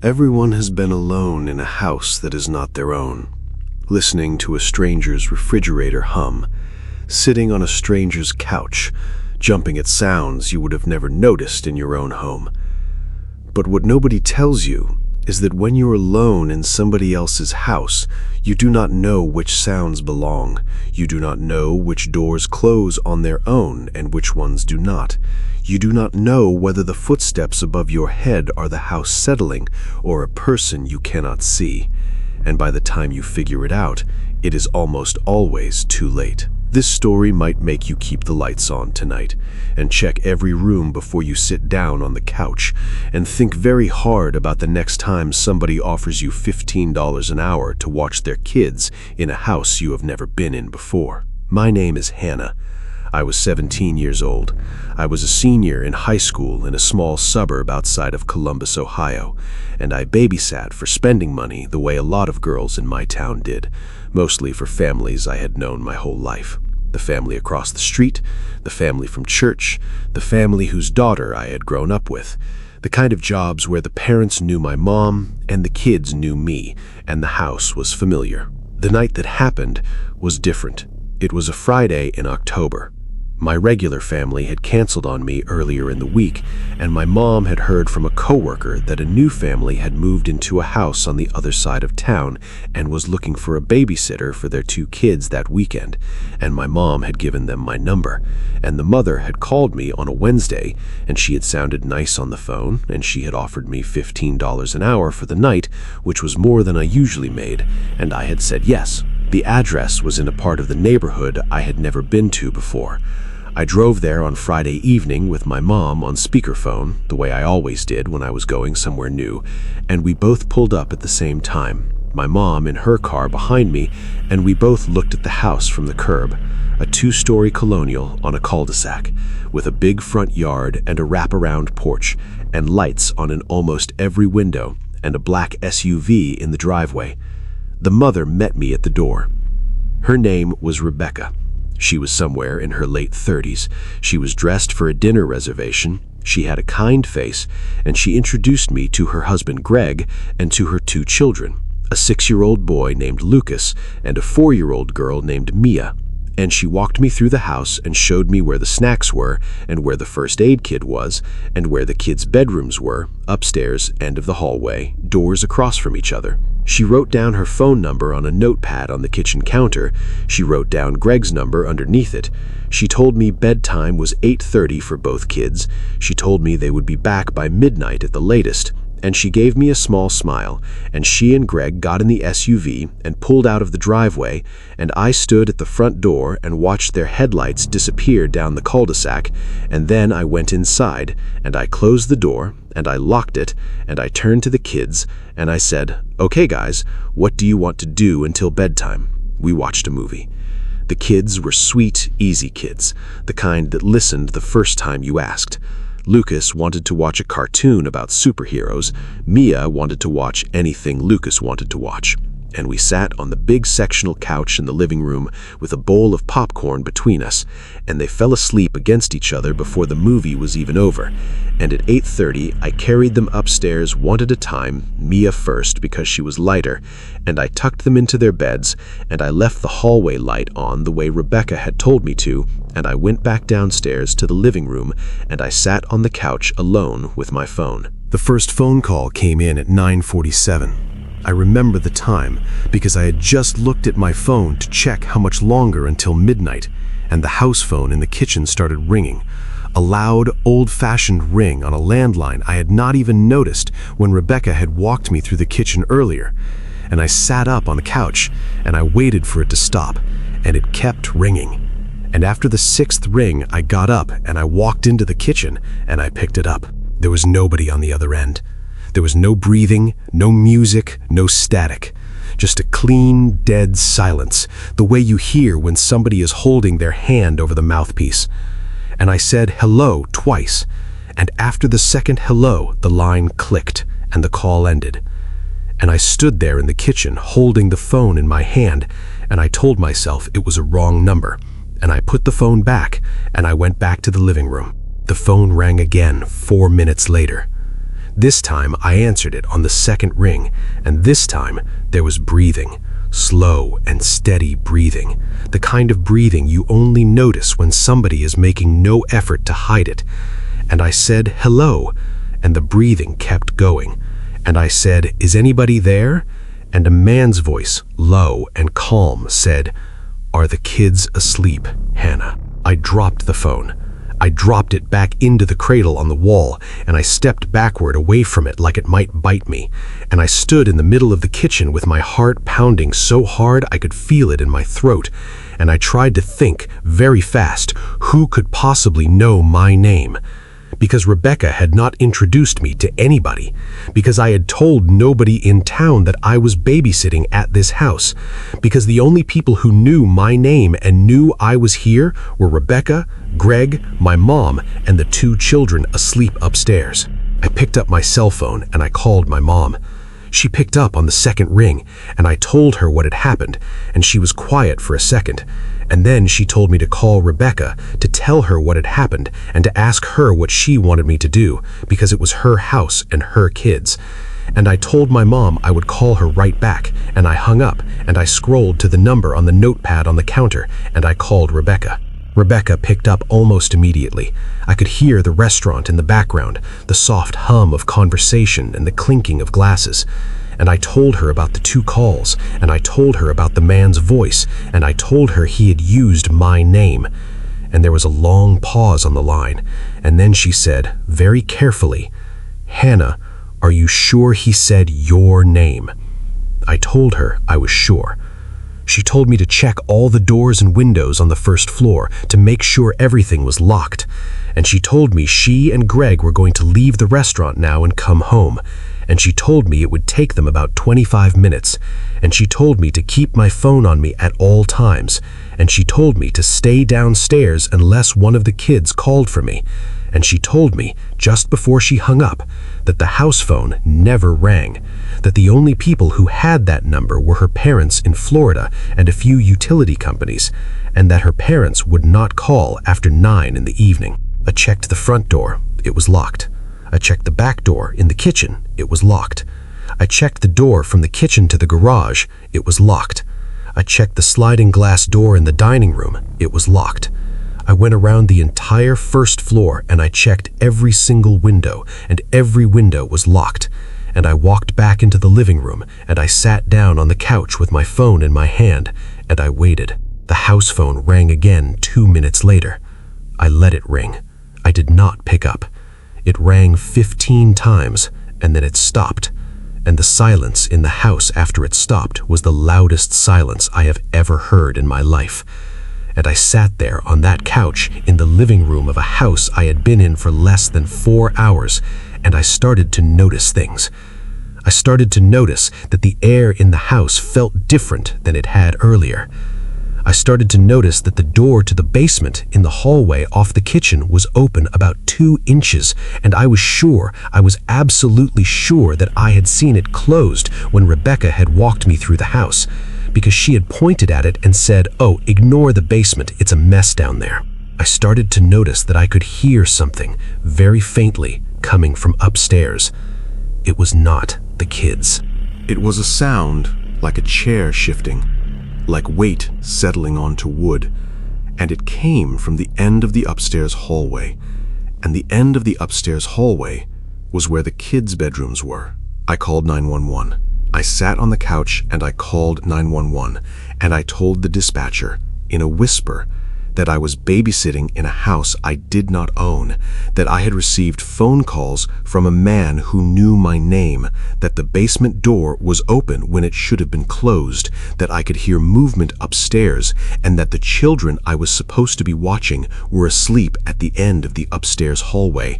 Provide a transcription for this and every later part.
Everyone has been alone in a house that is not their own, listening to a stranger's refrigerator hum, sitting on a stranger's couch, jumping at sounds you would have never noticed in your own home. But what nobody tells you is that when you're alone in somebody else's house, you do not know which sounds belong. You do not know which doors close on their own and which ones do not. You do not know whether the footsteps above your head are the house settling or a person you cannot see. And by the time you figure it out, it is almost always too late. This story might make you keep the lights on tonight and check every room before you sit down on the couch and think very hard about the next time somebody offers you $15 an hour to watch their kids in a house you have never been in before. My name is Hannah. I was 17 years old. I was a senior in high school in a small suburb outside of Columbus, Ohio, and I babysat for spending money the way a lot of girls in my town did, mostly for families I had known my whole life. The family across the street, the family from church, the family whose daughter I had grown up with. The kind of jobs where the parents knew my mom and the kids knew me, and the house was familiar. The night that happened was different. It was a Friday in October. My regular family had canceled on me earlier in the week, and my mom had heard from a coworker that a new family had moved into a house on the other side of town and was looking for a babysitter for their 2 kids that weekend, and my mom had given them my number. And the mother had called me on a Wednesday, and she had sounded nice on the phone, and she had offered me $15 an hour for the night, which was more than I usually made, and I had said yes. The address was in a part of the neighborhood I had never been to before. I drove there on Friday evening with my mom on speakerphone, the way I always did when I was going somewhere new, and we both pulled up at the same time, my mom in her car behind me, and we both looked at the house from the curb, a 2-story colonial on a cul-de-sac, with a big front yard and a wraparound porch, and lights on in almost every window, and a black SUV in the driveway. The mother met me at the door. Her name was Rebecca. She was somewhere in her late 30s. She was dressed for a dinner reservation. She had a kind face, and she introduced me to her husband Greg and to her 2 children, a 6-year-old boy named Lucas and a 4-year-old girl named Mia. And she walked me through the house and showed me where the snacks were and where the first aid kit was and where the kids' bedrooms were, upstairs, end of the hallway, doors across from each other. She wrote down her phone number on a notepad on the kitchen counter. She wrote down Greg's number underneath it. She told me bedtime was 8:30 for both kids. She told me they would be back by midnight at the latest. And she gave me a small smile, and she and Greg got in the SUV and pulled out of the driveway, and I stood at the front door and watched their headlights disappear down the cul-de-sac, and then I went inside, and I closed the door, and I locked it, and I turned to the kids, and I said, "Okay guys, what do you want to do until bedtime?" We watched a movie. The kids were sweet, easy kids, the kind that listened the first time you asked. Lucas wanted to watch a cartoon about superheroes. Mia wanted to watch anything Lucas wanted to watch. And we sat on the big sectional couch in the living room with a bowl of popcorn between us, and they fell asleep against each other before the movie was even over. And at 8:30, I carried them upstairs one at a time, Mia first because she was lighter, and I tucked them into their beds, and I left the hallway light on the way Rebecca had told me to, and I went back downstairs to the living room, and I sat on the couch alone with my phone. The first phone call came in at 9:47. I remember the time because I had just looked at my phone to check how much longer until midnight, and the house phone in the kitchen started ringing. A loud, old-fashioned ring on a landline I had not even noticed when Rebecca had walked me through the kitchen earlier. And I sat up on the couch, and I waited for it to stop, and it kept ringing. And after the 6th ring, I got up, and I walked into the kitchen, and I picked it up. There was nobody on the other end. There was no breathing, no music, no static. Just a clean, dead silence, the way you hear when somebody is holding their hand over the mouthpiece. And I said hello twice, and after the second hello, the line clicked, and the call ended. And I stood there in the kitchen, holding the phone in my hand, and I told myself it was a wrong number. And I put the phone back, and I went back to the living room. The phone rang again 4 minutes later. This time I answered it on the second ring, and this time there was breathing. Slow and steady breathing. The kind of breathing you only notice when somebody is making no effort to hide it. And I said, "Hello," and the breathing kept going. And I said, "Is anybody there?" And a man's voice, low and calm, said, "Are the kids asleep, Hannah?" I dropped the phone. I dropped it back into the cradle on the wall, and I stepped backward away from it like it might bite me. And I stood in the middle of the kitchen with my heart pounding so hard I could feel it in my throat. And I tried to think, very fast, who could possibly know my name? Because Rebecca had not introduced me to anybody, because I had told nobody in town that I was babysitting at this house, because the only people who knew my name and knew I was here were Rebecca, Greg, my mom, and the 2 children asleep upstairs. I picked up my cell phone and I called my mom. She picked up on the second ring, and I told her what had happened, and she was quiet for a second. And then she told me to call Rebecca to tell her what had happened and to ask her what she wanted me to do, because it was her house and her kids. And I told my mom I would call her right back, and I hung up, and I scrolled to the number on the notepad on the counter, and I called Rebecca. Rebecca picked up almost immediately. I could hear the restaurant in the background, the soft hum of conversation and the clinking of glasses. And I told her about the 2 calls, and I told her about the man's voice, and I told her he had used my name. And there was a long pause on the line, and then she said, very carefully, "Hannah, are you sure he said your name?" I told her I was sure. She told me to check all the doors and windows on the first floor to make sure everything was locked. And she told me she and Greg were going to leave the restaurant now and come home. And she told me it would take them about 25 minutes. And she told me to keep my phone on me at all times. And she told me to stay downstairs unless one of the kids called for me. And she told me, just before she hung up, that the house phone never rang, that the only people who had that number were her parents in Florida and a few utility companies, and that her parents would not call after 9 in the evening. I checked the front door. It was locked. I checked the back door in the kitchen. It was locked. I checked the door from the kitchen to the garage. It was locked. I checked the sliding glass door in the dining room. It was locked. I went around the entire first floor and I checked every single window, and every window was locked. And I walked back into the living room and I sat down on the couch with my phone in my hand, and I waited. The house phone rang again 2 minutes later. I let it ring. I did not pick up. It rang 15 times, and then it stopped. And the silence in the house after it stopped was the loudest silence I have ever heard in my life. And I sat there on that couch in the living room of a house I had been in for less than 4 hours, and I started to notice things. I started to notice that the air in the house felt different than it had earlier. I started to notice that the door to the basement in the hallway off the kitchen was open about 2 inches, and I was absolutely sure that I had seen it closed when Rebecca had walked me through the house, because she had pointed at it and said, "Oh, ignore the basement, it's a mess down there." I started to notice that I could hear something very faintly coming from upstairs. It was not the kids. It was a sound like a chair shifting, like weight settling onto wood, and it came from the end of the upstairs hallway, and the end of the upstairs hallway was where the kids' bedrooms were. I called 911. I sat on the couch and I called 911, and I told the dispatcher, in a whisper, that I was babysitting in a house I did not own, that I had received phone calls from a man who knew my name, that the basement door was open when it should have been closed, that I could hear movement upstairs, and that the children I was supposed to be watching were asleep at the end of the upstairs hallway.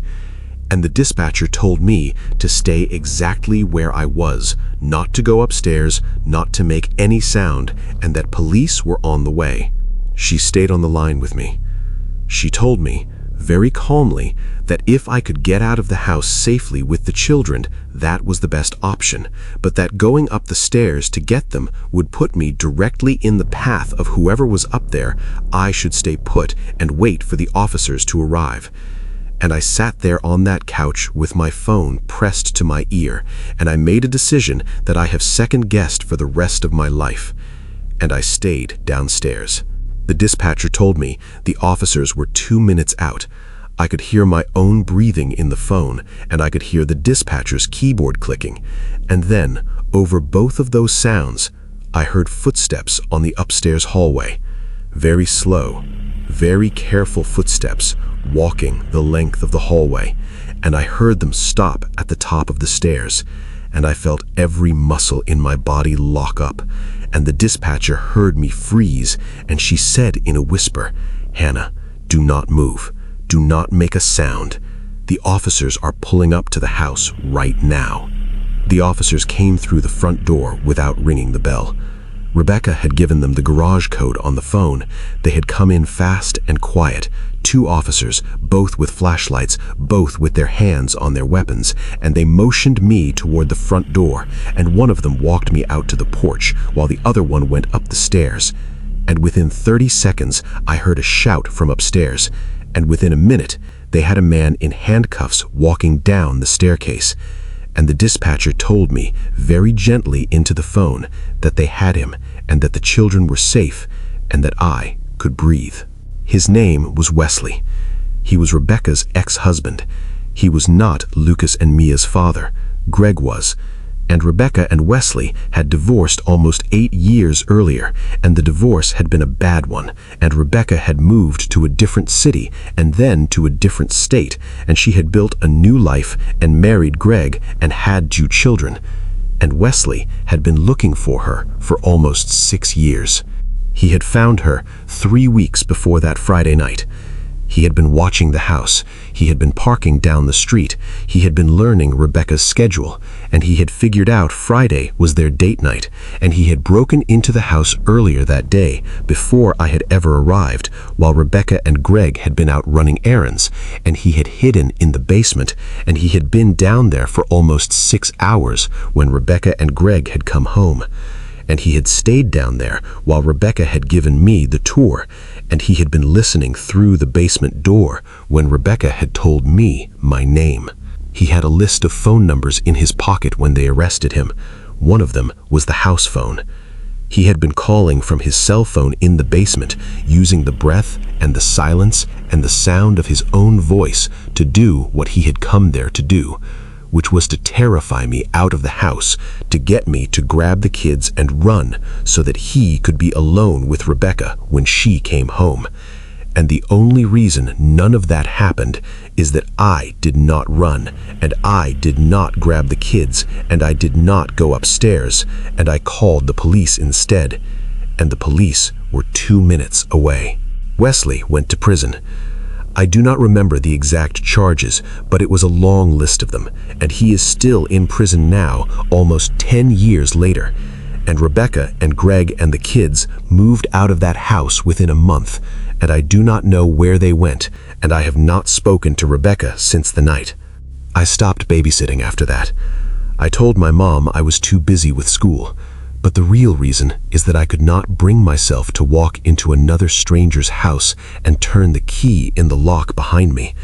And the dispatcher told me to stay exactly where I was, not to go upstairs, not to make any sound, and that police were on the way. She stayed on the line with me. She told me, very calmly, that if I could get out of the house safely with the children, that was the best option, but that going up the stairs to get them would put me directly in the path of whoever was up there. I should stay put and wait for the officers to arrive. And I sat there on that couch with my phone pressed to my ear, and I made a decision that I have second-guessed for the rest of my life. And I stayed downstairs. The dispatcher told me the officers were 2 minutes out. I could hear my own breathing in the phone, and I could hear the dispatcher's keyboard clicking. And then, over both of those sounds, I heard footsteps on the upstairs hallway. Very slow, very careful footsteps walking the length of the hallway, and I heard them stop at the top of the stairs, and I felt every muscle in my body lock up, and the dispatcher heard me freeze, and she said in a whisper, "Hannah, do not move. Do not make a sound. The officers are pulling up to the house right now." The officers came through the front door without ringing the bell. Rebecca had given them the garage code on the phone. They had come in fast and quiet, 2 officers, both with flashlights, both with their hands on their weapons, and they motioned me toward the front door, and one of them walked me out to the porch while the other one went up the stairs. And within 30 seconds, I heard a shout from upstairs, and within a minute, they had a man in handcuffs walking down the staircase. And the dispatcher told me very gently into the phone that they had him and that the children were safe and that I could breathe. His name was Wesley. He was Rebecca's ex-husband. He was not Lucas and Mia's father. Greg was. And Rebecca and Wesley had divorced almost 8 years earlier, and the divorce had been a bad one, and Rebecca had moved to a different city and then to a different state, and she had built a new life and married Greg and had 2 children. And Wesley had been looking for her for almost 6 years. He had found her 3 weeks before that Friday night. He had been watching the house. He had been parking down the street. He had been learning Rebecca's schedule, and he had figured out Friday was their date night, and he had broken into the house earlier that day, before I had ever arrived, while Rebecca and Greg had been out running errands, and he had hidden in the basement, and he had been down there for almost 6 hours when Rebecca and Greg had come home. And he had stayed down there while Rebecca had given me the tour, and he had been listening through the basement door when Rebecca had told me my name. He had a list of phone numbers in his pocket when they arrested him. One of them was the house phone. He had been calling from his cell phone in the basement, using the breath and the silence and the sound of his own voice to do what he had come there to do, which was to terrify me out of the house, to get me to grab the kids and run so that he could be alone with Rebecca when she came home. And the only reason none of that happened is that I did not run, and I did not grab the kids, and I did not go upstairs, and I called the police instead. And the police were 2 minutes away. Wesley went to prison. I do not remember the exact charges, but it was a long list of them, and he is still in prison now, almost 10 years later. And Rebecca and Greg and the kids moved out of that house within a month, and I do not know where they went, and I have not spoken to Rebecca since the night. I stopped babysitting after that. I told my mom I was too busy with school. But the real reason is that I could not bring myself to walk into another stranger's house and turn the key in the lock behind me,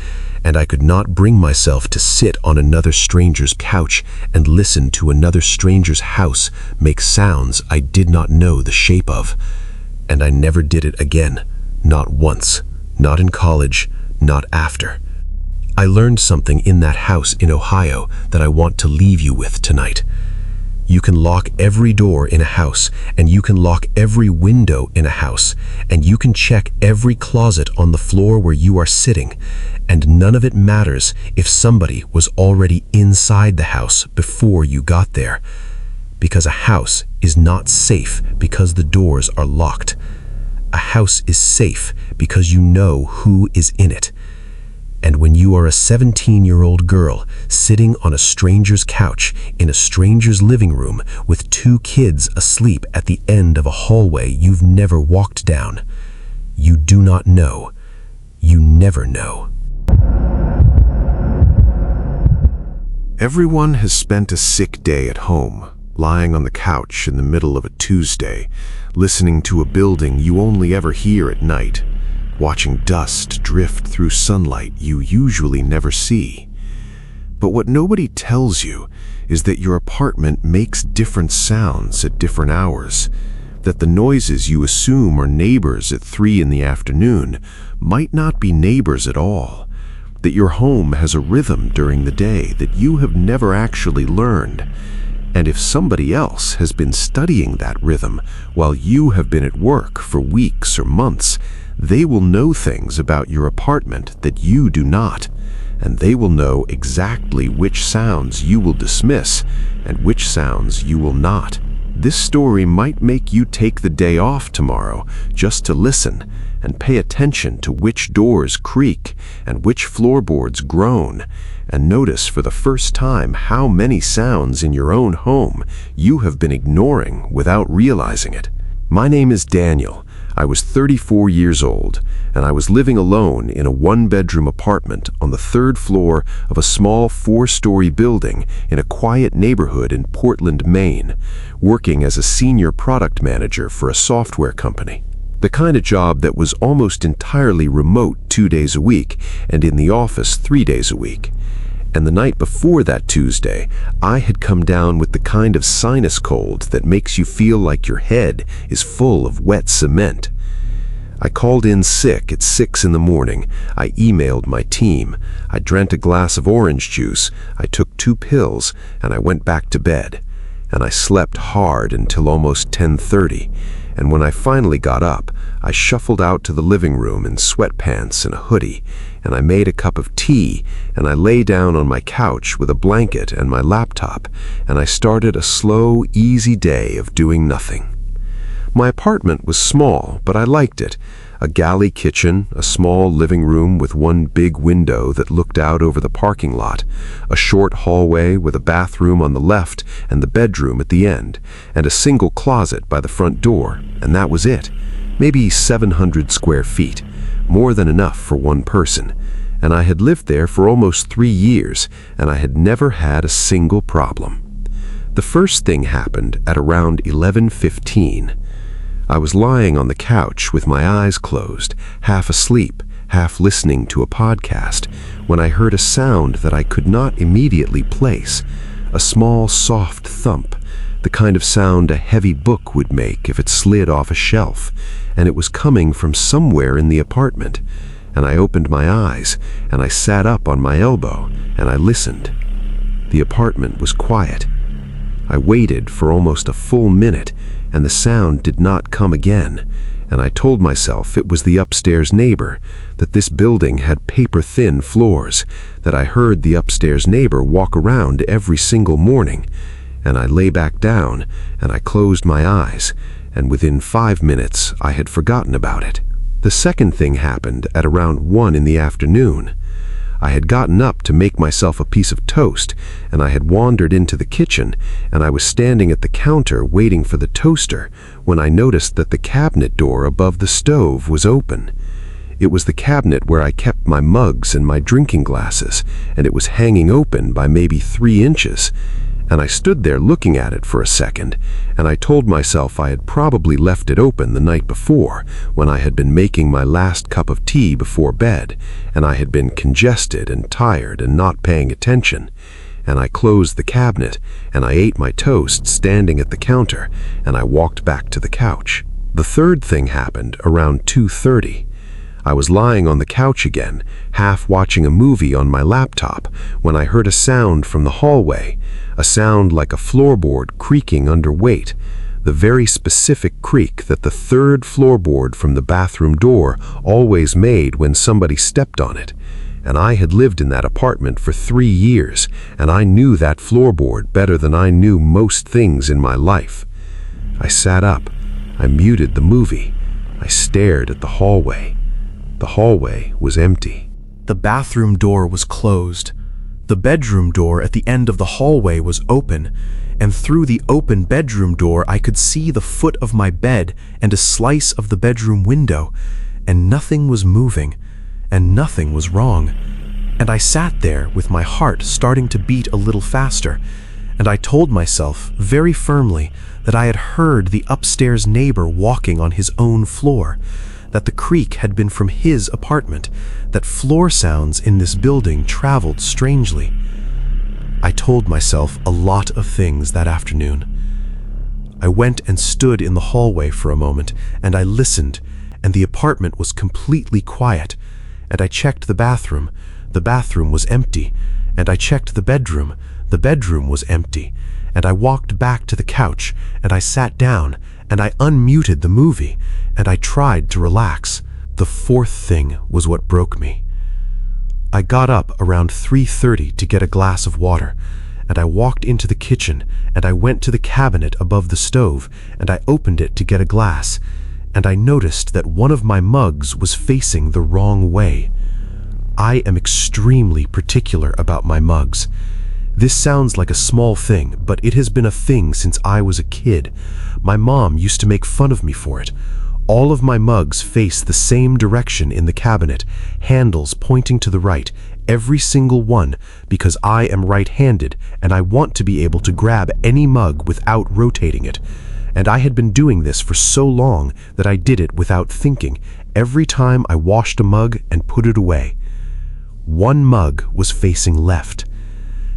and I could not bring myself to sit on another stranger's couch and listen to another stranger's house make sounds I did not know the shape of. And I never did it again, not once, not in college, not after. I learned something in that house in Ohio that I want to leave you with tonight. You can lock every door in a house, and you can lock every window in a house, and you can check every closet on the floor where you are sitting, and none of it matters if somebody was already inside the house before you got there, because a house is not safe because the doors are locked. A house is safe because you know who is in it. And when you are a 17-year-old girl sitting on a stranger's couch in a stranger's living room with 2 kids asleep at the end of a hallway you've never walked down, you do not know. You never know. Everyone has spent a sick day at home, lying on the couch in the middle of a Tuesday, listening to a building you only ever hear at night. watching dust drift through sunlight you usually never see. But what nobody tells you is that your apartment makes different sounds at different hours, that the noises you assume are neighbors at 3 in the afternoon might not be neighbors at all, that your home has a rhythm during the day that you have never actually learned. And if somebody else has been studying that rhythm while you have been at work for weeks or months, they will know things about your apartment that you do not, and they will know exactly which sounds you will dismiss and which sounds you will not. This story might make you take the day off tomorrow just to listen and pay attention to which doors creak and which floorboards groan, and notice for the first time how many sounds in your own home you have been ignoring without realizing it. My name is Daniel. I was 34 years old, and I was living alone in a one-bedroom apartment on the 3rd floor of a small 4-story building in a quiet neighborhood in Portland, Maine, working as a senior product manager for a software company. The kind of job that was almost entirely remote 2 days a week and in the office 3 days a week. And the night before that Tuesday, I had come down with the kind of sinus cold that makes you feel like your head is full of wet cement. I called in sick at 6 in the morning. I emailed my team. I drank a glass of orange juice. I took 2 pills, and I went back to bed. And I slept hard until almost 10:30. And when I finally got up, I shuffled out to the living room in sweatpants and a hoodie, and I made a cup of tea, and I lay down on my couch with a blanket and my laptop, and I started a slow, easy day of doing nothing. My apartment was small, but I liked it. A galley kitchen, a small living room with one big window that looked out over the parking lot, a short hallway with a bathroom on the left and the bedroom at the end, and a single closet by the front door, and that was it. Maybe 700 square feet, more than enough for one person. And I had lived there for almost 3 years, and I had never had a single problem. The first thing happened at around 11:15. I was lying on the couch with my eyes closed, half asleep, half listening to a podcast, when I heard a sound that I could not immediately place, a small, soft thump, the kind of sound a heavy book would make if it slid off a shelf, and it was coming from somewhere in the apartment. And I opened my eyes, and I sat up on my elbow, and I listened. The apartment was quiet. I waited for almost a full minute, and the sound did not come again, and I told myself it was the upstairs neighbor, that this building had paper-thin floors, that I heard the upstairs neighbor walk around every single morning. And I lay back down, and I closed my eyes, and within 5 minutes I had forgotten about it. The second thing happened at around 1 in the afternoon. I had gotten up to make myself a piece of toast, and I had wandered into the kitchen, and I was standing at the counter waiting for the toaster when I noticed that the cabinet door above the stove was open. It was the cabinet where I kept my mugs and my drinking glasses, and it was hanging open by maybe 3 inches. And I stood there looking at it for a second, and I told myself I had probably left it open the night before, when I had been making my last cup of tea before bed, and I had been congested and tired and not paying attention. And I closed the cabinet, and I ate my toast standing at the counter, and I walked back to the couch. The third thing happened around 2:30. I was lying on the couch again, half watching a movie on my laptop, when I heard a sound from the hallway, a sound like a floorboard creaking under weight, the very specific creak that the 3rd floorboard from the bathroom door always made when somebody stepped on it. And I had lived in that apartment for 3 years, and I knew that floorboard better than I knew most things in my life. I sat up. I muted the movie. I stared at the hallway. The hallway was empty. The bathroom door was closed. The bedroom door at the end of the hallway was open, and through the open bedroom door I could see the foot of my bed and a slice of the bedroom window, and nothing was moving, and nothing was wrong. And I sat there with my heart starting to beat a little faster, and I told myself very firmly that I had heard the upstairs neighbor walking on his own floor, that the creak had been from his apartment, that floor sounds in this building traveled strangely. I told myself a lot of things that afternoon. I went and stood in the hallway for a moment, and I listened, and the apartment was completely quiet, and I checked the bathroom was empty, and I checked the bedroom was empty, and I walked back to the couch, and I sat down, and I unmuted the movie, and I tried to relax. The fourth thing was what broke me. I got up around 3:30 to get a glass of water, and I walked into the kitchen, and I went to the cabinet above the stove, and I opened it to get a glass, and I noticed that one of my mugs was facing the wrong way. I am extremely particular about my mugs. This sounds like a small thing, but it has been a thing since I was a kid. My mom used to make fun of me for it. All of my mugs face the same direction in the cabinet, handles pointing to the right, every single one, because I am right-handed and I want to be able to grab any mug without rotating it. And I had been doing this for so long that I did it without thinking, every time I washed a mug and put it away. One mug was facing left.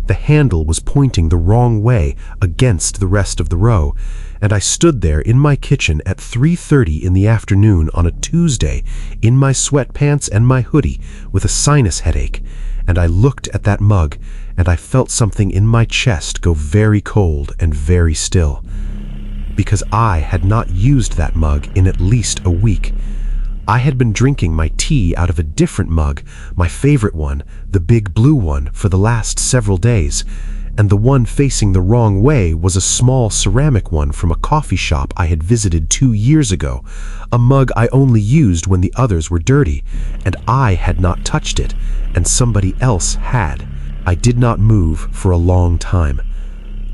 The handle was pointing the wrong way against the rest of the row, and I stood there in my kitchen at 3:30 in the afternoon on a Tuesday in my sweatpants and my hoodie with a sinus headache, and I looked at that mug and I felt something in my chest go very cold and very still, because I had not used that mug in at least a week. I had been drinking my tea out of a different mug, my favorite one, the big blue one, for the last several days, and the one facing the wrong way was a small ceramic one from a coffee shop I had visited 2 years ago, a mug I only used when the others were dirty, and I had not touched it, and somebody else had. I did not move for a long time.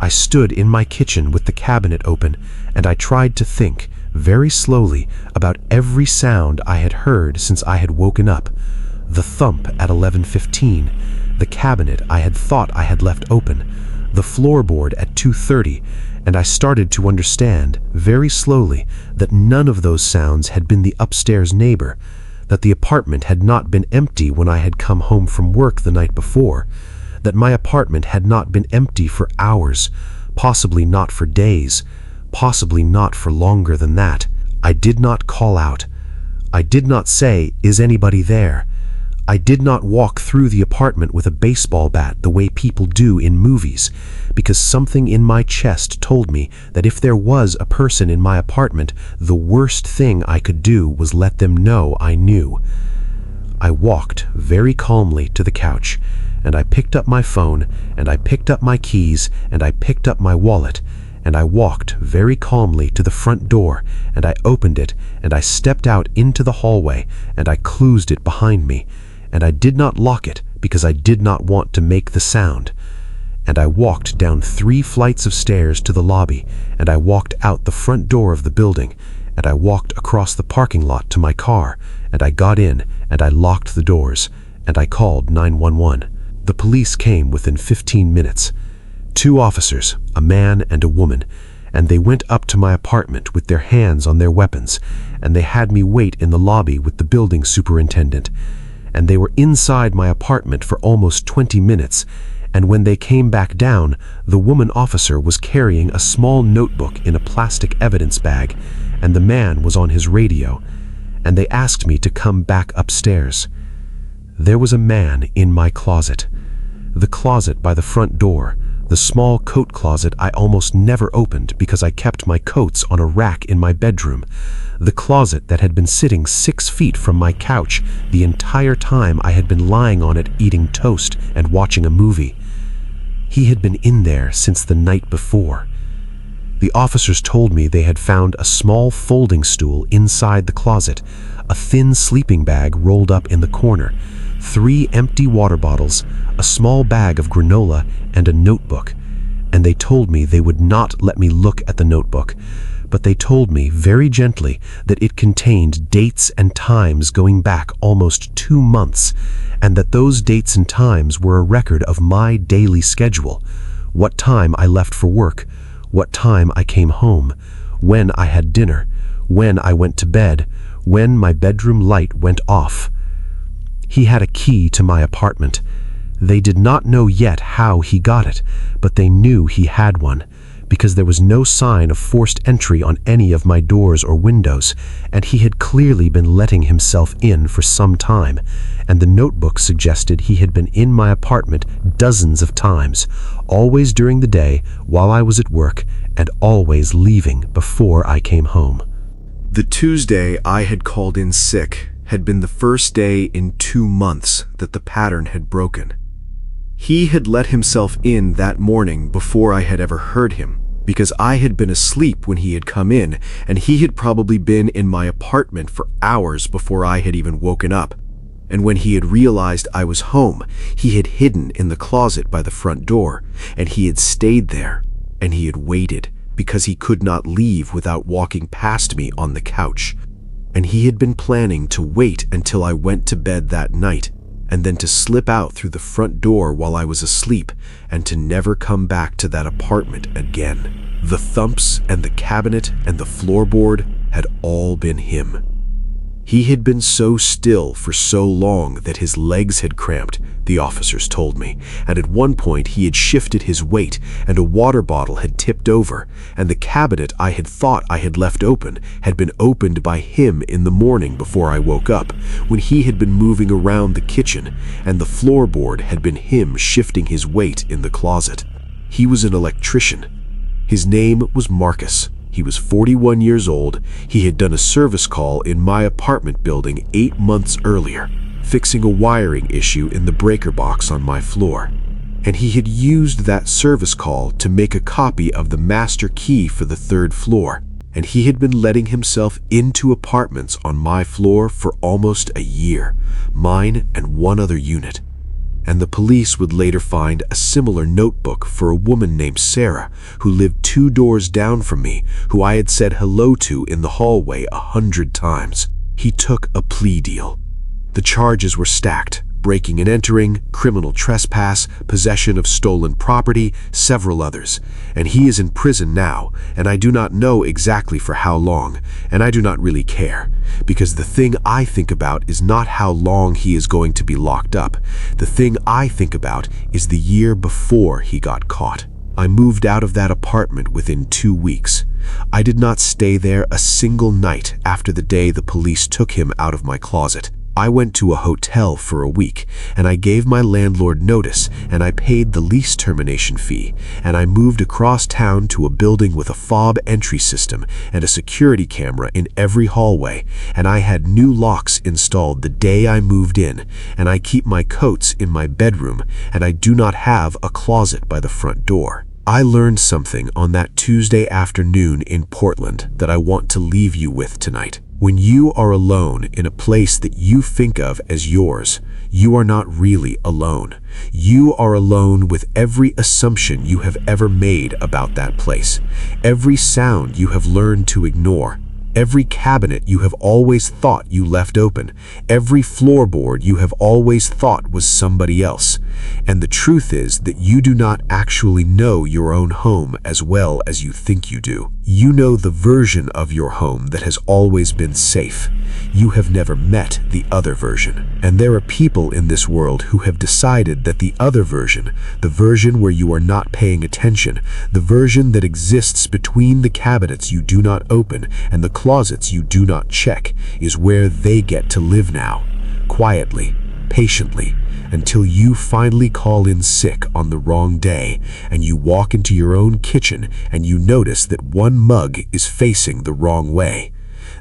I stood in my kitchen with the cabinet open, and I tried to think, very slowly, about every sound I had heard since I had woken up. The thump at 11:15, the cabinet I had thought I had left open, the floorboard at 2:30, and I started to understand, very slowly, that none of those sounds had been the upstairs neighbor, that the apartment had not been empty when I had come home from work the night before, that my apartment had not been empty for hours, possibly not for days, possibly not for longer than that. I did not call out. I did not say, "Is anybody there?" I did not walk through the apartment with a baseball bat the way people do in movies, because something in my chest told me that if there was a person in my apartment, the worst thing I could do was let them know I knew. I walked very calmly to the couch, and I picked up my phone, and I picked up my keys, and I picked up my wallet, and I walked very calmly to the front door, and I opened it, and I stepped out into the hallway, and I closed it behind me, and I did not lock it because I did not want to make the sound. And I walked down 3 flights of stairs to the lobby, and I walked out the front door of the building, and I walked across the parking lot to my car, and I got in, and I locked the doors, and I called 911. The police came within 15 minutes. 2 officers, a man and a woman, and they went up to my apartment with their hands on their weapons, and they had me wait in the lobby with the building superintendent, and they were inside my apartment for almost 20 minutes, and when they came back down, the woman officer was carrying a small notebook in a plastic evidence bag, and the man was on his radio, and they asked me to come back upstairs. There was a man in my closet. The closet by the front door, the small coat closet I almost never opened because I kept my coats on a rack in my bedroom, the closet that had been sitting 6 feet from my couch the entire time I had been lying on it eating toast and watching a movie. He had been in there since the night before. The officers told me they had found a small folding stool inside the closet, a thin sleeping bag rolled up in the corner, 3 empty water bottles, a small bag of granola, and a notebook, and they told me they would not let me look at the notebook, but they told me very gently that it contained dates and times going back almost 2 months, and that those dates and times were a record of my daily schedule, what time I left for work, what time I came home, when I had dinner, when I went to bed, when my bedroom light went off. He had a key to my apartment. They did not know yet how he got it, but they knew he had one, because there was no sign of forced entry on any of my doors or windows, and he had clearly been letting himself in for some time, and the notebook suggested he had been in my apartment dozens of times, always during the day while I was at work, and always leaving before I came home. The Tuesday I had called in sick had been the first day in 2 months that the pattern had broken. He had let himself in that morning before I had ever heard him, because I had been asleep when he had come in, and he had probably been in my apartment for hours before I had even woken up. And when he had realized I was home, he had hidden in the closet by the front door, and he had stayed there, and he had waited, because he could not leave without walking past me on the couch. And he had been planning to wait until I went to bed that night, and then to slip out through the front door while I was asleep, and to never come back to that apartment again. The thumps and the cabinet and the floorboard had all been him. He had been so still for so long that his legs had cramped, the officers told me, and at one point he had shifted his weight, and a water bottle had tipped over, and the cabinet I had thought I had left open had been opened by him in the morning before I woke up, when he had been moving around the kitchen, and the floorboard had been him shifting his weight in the closet. He was an electrician. His name was Marcus. He was 41 years old. He had done a service call in my apartment building 8 months earlier, fixing a wiring issue in the breaker box on my floor. And he had used that service call to make a copy of the master key for the 3rd floor. And he had been letting himself into apartments on my floor for almost a year, mine and one other unit. And the police would later find a similar notebook for a woman named Sarah, who lived 2 doors down from me, who I had said hello to in the hallway 100 times. He took a plea deal. The charges were stacked: breaking and entering, criminal trespass, possession of stolen property, several others. And he is in prison now, and I do not know exactly for how long, and I do not really care, because the thing I think about is not how long he is going to be locked up. The thing I think about is the year before he got caught. I moved out of that apartment within 2 weeks. I did not stay there a single night after the day the police took him out of my closet. I went to a hotel for a week, and I gave my landlord notice, and I paid the lease termination fee, and I moved across town to a building with a fob entry system and a security camera in every hallway, and I had new locks installed the day I moved in, and I keep my coats in my bedroom, and I do not have a closet by the front door. I learned something on that Tuesday afternoon in Portland that I want to leave you with tonight. When you are alone in a place that you think of as yours, you are not really alone. You are alone with every assumption you have ever made about that place, every sound you have learned to ignore, every cabinet you have always thought you left open, every floorboard you have always thought was somebody else. And the truth is that you do not actually know your own home as well as you think you do. You know the version of your home that has always been safe. You have never met the other version. And there are people in this world who have decided that the other version, the version where you are not paying attention, the version that exists between the cabinets you do not open and the closets you do not check, is where they get to live now, quietly, patiently, until you finally call in sick on the wrong day, and you walk into your own kitchen and you notice that one mug is facing the wrong way.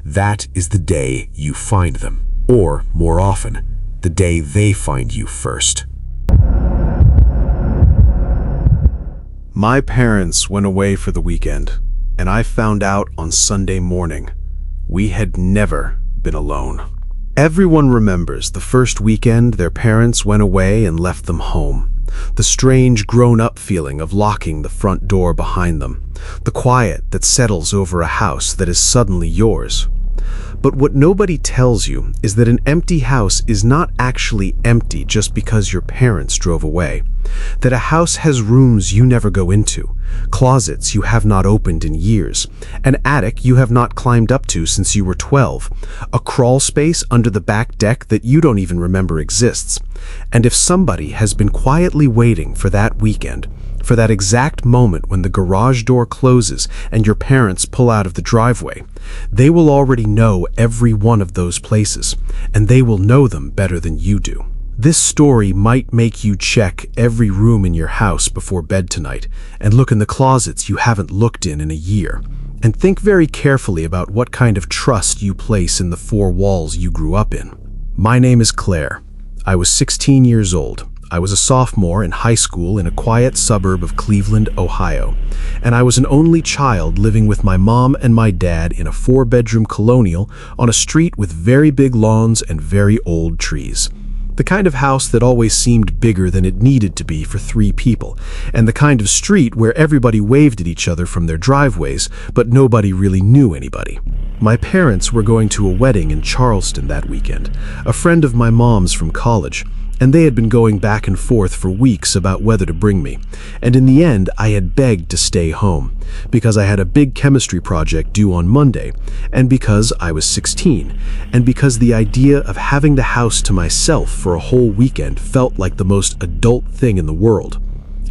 That is the day you find them, or, more often, the day they find you first. My parents went away for the weekend, and I found out on Sunday morning. We had never been alone. Everyone remembers the first weekend their parents went away and left them home. The strange grown-up feeling of locking the front door behind them. The quiet that settles over a house that is suddenly yours. But what nobody tells you is that an empty house is not actually empty just because your parents drove away. That a house has rooms you never go into, closets you have not opened in years, an attic you have not climbed up to since you were 12, a crawl space under the back deck that you don't even remember exists. And if somebody has been quietly waiting for that weekend, for that exact moment when the garage door closes and your parents pull out of the driveway, they will already know every one of those places, and they will know them better than you do. This story might make you check every room in your house before bed tonight and look in the closets you haven't looked in a year. And think very carefully about what kind of trust you place in the four walls you grew up in. My name is Claire. I was 16 years old. I was a sophomore in high school in a quiet suburb of Cleveland, Ohio, and I was an only child living with my mom and my dad in a 4-bedroom colonial on a street with very big lawns and very old trees. The kind of house that always seemed bigger than it needed to be for 3 people, and the kind of street where everybody waved at each other from their driveways, but nobody really knew anybody. My parents were going to a wedding in Charleston that weekend, a friend of my mom's from college, and they had been going back and forth for weeks about whether to bring me, and in the end I had begged to stay home, because I had a big chemistry project due on Monday, and because I was 16, and because the idea of having the house to myself for a whole weekend felt like the most adult thing in the world.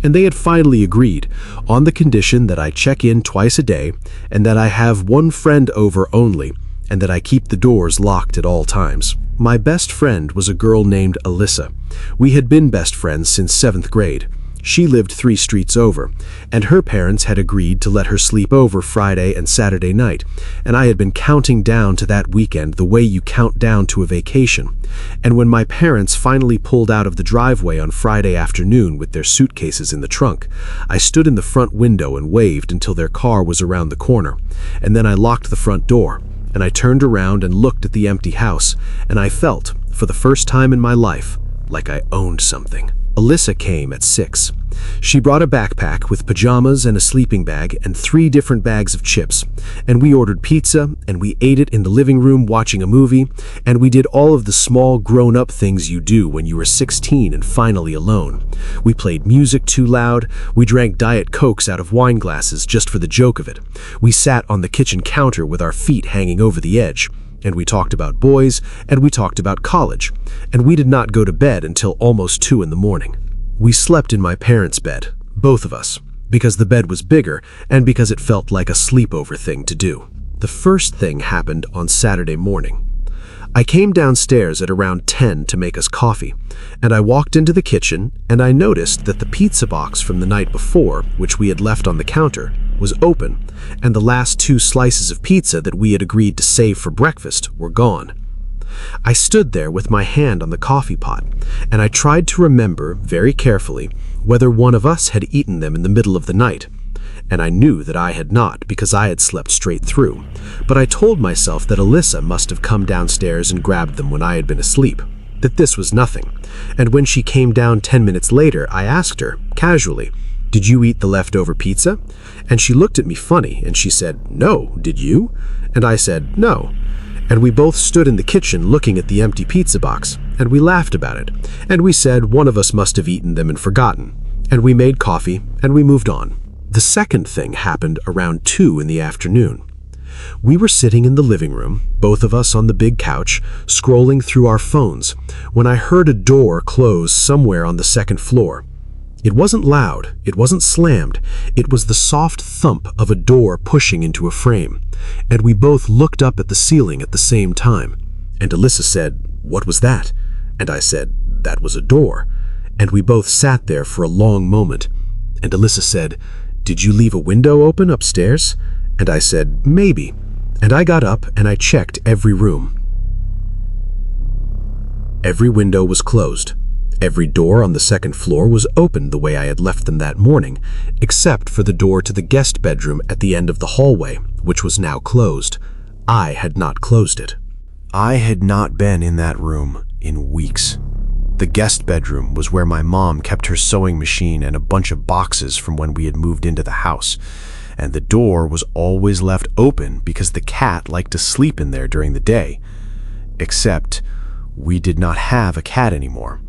And they had finally agreed, on the condition that I check in twice a day, and that I have one friend over only, and that I keep the doors locked at all times. My best friend was a girl named Alyssa. We had been best friends since 7th grade. She lived 3 streets over, and her parents had agreed to let her sleep over Friday and Saturday night, and I had been counting down to that weekend the way you count down to a vacation. And when my parents finally pulled out of the driveway on Friday afternoon with their suitcases in the trunk, I stood in the front window and waved until their car was around the corner, and then I locked the front door, and I turned around and looked at the empty house, and I felt, for the first time in my life, like I owned something. Alyssa came at 6. She brought a backpack with pajamas and a sleeping bag and 3 different bags of chips, and we ordered pizza, and we ate it in the living room watching a movie, and we did all of the small grown-up things you do when you were 16 and finally alone. We played music too loud, we drank Diet Cokes out of wine glasses just for the joke of it. We sat on the kitchen counter with our feet hanging over the edge, and we talked about boys, and we talked about college, and we did not go to bed until almost 2 in the morning. We slept in my parents' bed, both of us, because the bed was bigger and because it felt like a sleepover thing to do. The first thing happened on Saturday morning. I came downstairs at around 10 to make us coffee, and I walked into the kitchen and I noticed that the pizza box from the night before, which we had left on the counter, was open, and the last 2 slices of pizza that we had agreed to save for breakfast were gone. I stood there with my hand on the coffee pot, and I tried to remember very carefully whether one of us had eaten them in the middle of the night. And I knew that I had not because I had slept straight through, but I told myself that Alyssa must have come downstairs and grabbed them when I had been asleep, that this was nothing. And when she came down 10 minutes later, I asked her, casually, "Did you eat the leftover pizza?" And she looked at me funny, and she said, "No, did you?" And I said, "No." And we both stood in the kitchen looking at the empty pizza box, and we laughed about it, and we said one of us must have eaten them and forgotten, and we made coffee, and we moved on. The second thing happened around 2 in the afternoon. We were sitting in the living room, both of us on the big couch, scrolling through our phones, when I heard a door close somewhere on the 2nd floor. It wasn't loud, it wasn't slammed, it was the soft thump of a door pushing into a frame, and we both looked up at the ceiling at the same time. And Alyssa said, "What was that?" And I said, "That was a door." And we both sat there for a long moment. And Alyssa said, "Did you leave a window open upstairs?" And I said, "Maybe." And I got up and I checked every room. Every window was closed. Every door on the 2nd floor was open the way I had left them that morning, except for the door to the guest bedroom at the end of the hallway, which was now closed. I had not closed it. I had not been in that room in weeks. The guest bedroom was where my mom kept her sewing machine and a bunch of boxes from when we had moved into the house. and the door was always left open because the cat liked to sleep in there during the day. Except we did not have a cat anymore.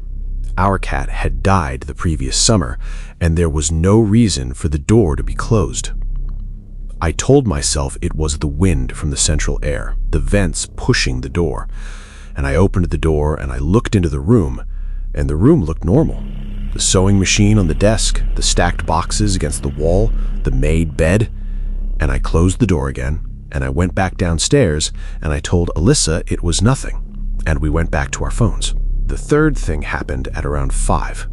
Our cat had died the previous summer, and there was no reason for the door to be closed. I told myself it was the wind from the central air, the vents pushing the door. And I opened the door and I looked into the room, and the room looked normal. The sewing machine on the desk, the stacked boxes against the wall, the made bed. And I closed the door again, and I went back downstairs, and I told Alyssa it was nothing, and we went back to our phones. The third thing happened at around 5.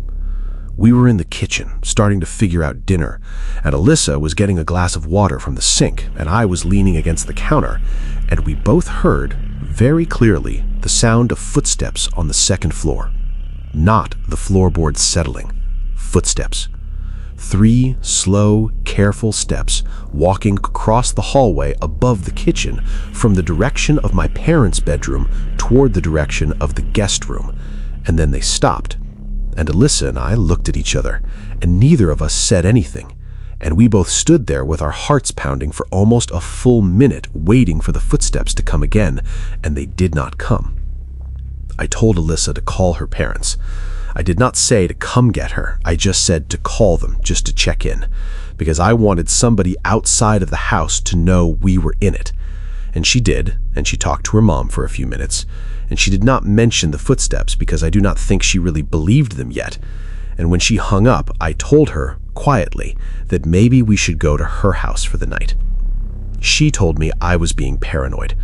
We were in the kitchen, starting to figure out dinner, and Alyssa was getting a glass of water from the sink, and I was leaning against the counter, and we both heard, very clearly, the sound of footsteps on the second floor. Not the floorboards settling. Footsteps. 3 slow, careful steps walking across the hallway above the kitchen from the direction of my parents' bedroom toward the direction of the guest room, and then they stopped. And Alyssa and I looked at each other, and neither of us said anything, and we both stood there with our hearts pounding for almost a full minute waiting for the footsteps to come again, and they did not come. I told Alyssa to call her parents. I did not say to come get her, I just said to call them, just to check in, because I wanted somebody outside of the house to know we were in it. And she did, and she talked to her mom for a few minutes, and she did not mention the footsteps because I do not think she really believed them yet. And when she hung up, I told her, quietly, that maybe we should go to her house for the night. She told me I was being paranoid.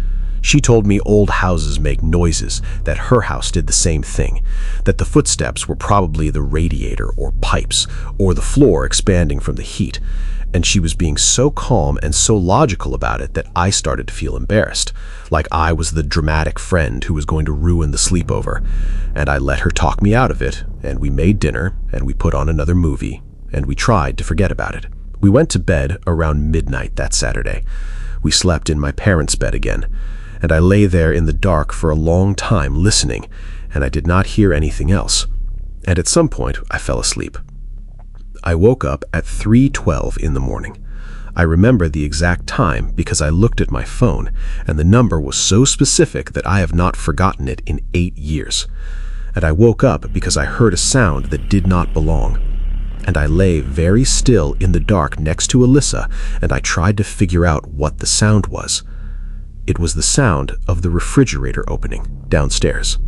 She told me old houses make noises, that her house did the same thing, that the footsteps were probably the radiator or pipes, or the floor expanding from the heat, and she was being so calm and so logical about it that I started to feel embarrassed, like I was the dramatic friend who was going to ruin the sleepover, and I let her talk me out of it, and we made dinner, and we put on another movie, and we tried to forget about it. We went to bed around midnight that Saturday. We slept in my parents' bed again, and I lay there in the dark for a long time listening, and I did not hear anything else. And at some point, I fell asleep. I woke up at 3:12 in the morning. I remember the exact time because I looked at my phone, and the number was so specific that I have not forgotten it in 8 years. And I woke up because I heard a sound that did not belong. And I lay very still in the dark next to Alyssa, and I tried to figure out what the sound was. It was the sound of the refrigerator opening downstairs.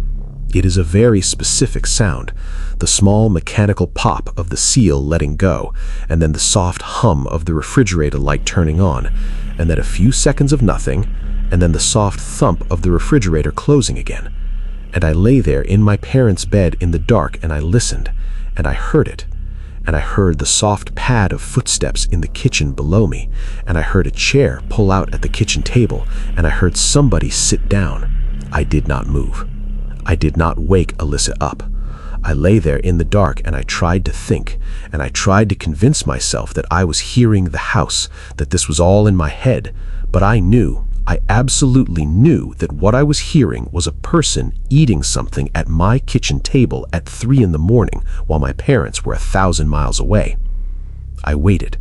It is a very specific sound, the small mechanical pop of the seal letting go, and then the soft hum of the refrigerator light turning on, and then a few seconds of nothing, and then the soft thump of the refrigerator closing again. And I lay there in my parents' bed in the dark, and I listened, and I heard it. And I heard the soft pad of footsteps in the kitchen below me, and I heard a chair pull out at the kitchen table, and I heard somebody sit down. I did not move. I did not wake Alyssa up. I lay there in the dark, and I tried to think, and I tried to convince myself that I was hearing the house, that this was all in my head, but I absolutely knew that what I was hearing was a person eating something at my kitchen table at 3 in the morning while my parents were 1,000 miles away. I waited.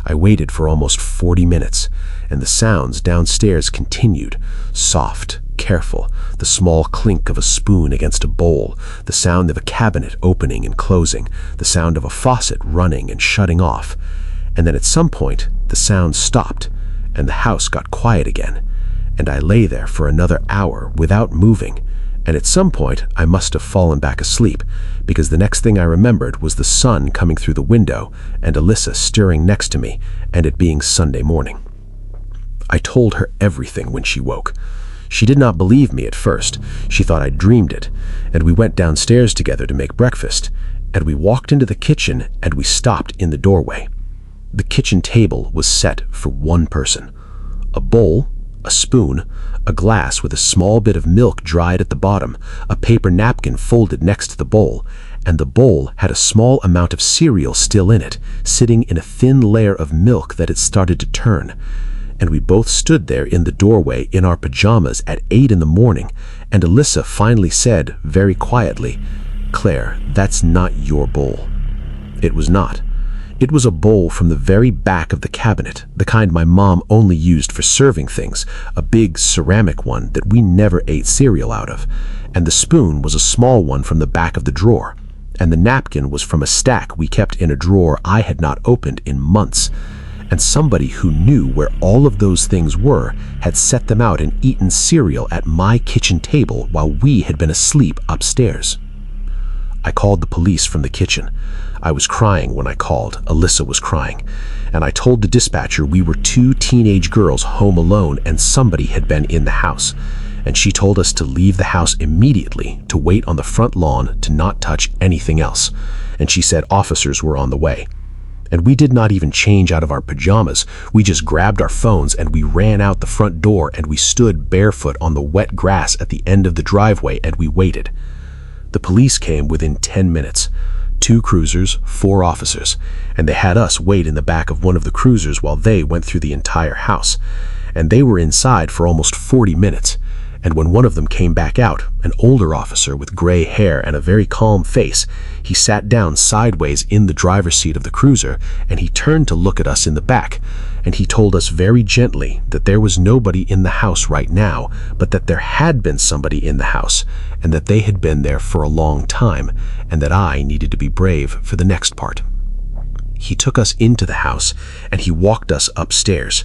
I waited for almost 40 minutes, and the sounds downstairs continued, soft, careful, the small clink of a spoon against a bowl, the sound of a cabinet opening and closing, the sound of a faucet running and shutting off. And then at some point, the sound stopped, and the house got quiet again, and I lay there for another hour without moving, and at some point I must have fallen back asleep, because the next thing I remembered was the sun coming through the window and Alyssa stirring next to me, and it being Sunday morning. I told her everything when she woke. She did not believe me at first. She thought I dreamed it, and we went downstairs together to make breakfast, and we walked into the kitchen, and we stopped in the doorway. The kitchen table was set for one person. A bowl, a spoon, a glass with a small bit of milk dried at the bottom, a paper napkin folded next to the bowl, and the bowl had a small amount of cereal still in it, sitting in a thin layer of milk that had started to turn. And we both stood there in the doorway in our pajamas at 8 in the morning, and Alyssa finally said, very quietly, "Claire, that's not your bowl." It was not. It was a bowl from the very back of the cabinet, the kind my mom only used for serving things, a big ceramic one that we never ate cereal out of, and the spoon was a small one from the back of the drawer, and the napkin was from a stack we kept in a drawer I had not opened in months, and somebody who knew where all of those things were had set them out and eaten cereal at my kitchen table while we had been asleep upstairs. I called the police from the kitchen. I was crying when I called. Alyssa was crying. And I told the dispatcher we were 2 teenage girls home alone and somebody had been in the house. And she told us to leave the house immediately, to wait on the front lawn, to not touch anything else. And she said officers were on the way. And we did not even change out of our pajamas. We just grabbed our phones and we ran out the front door and we stood barefoot on the wet grass at the end of the driveway and we waited. The police came within 10 minutes. 2 cruisers, 4 officers, and they had us wait in the back of one of the cruisers while they went through the entire house. And they were inside for almost 40 minutes. And when one of them came back out, an older officer with gray hair and a very calm face, he sat down sideways in the driver's seat of the cruiser and he turned to look at us in the back. And he told us very gently that there was nobody in the house right now, but that there had been somebody in the house, and that they had been there for a long time, and that I needed to be brave for the next part. He took us into the house, and he walked us upstairs.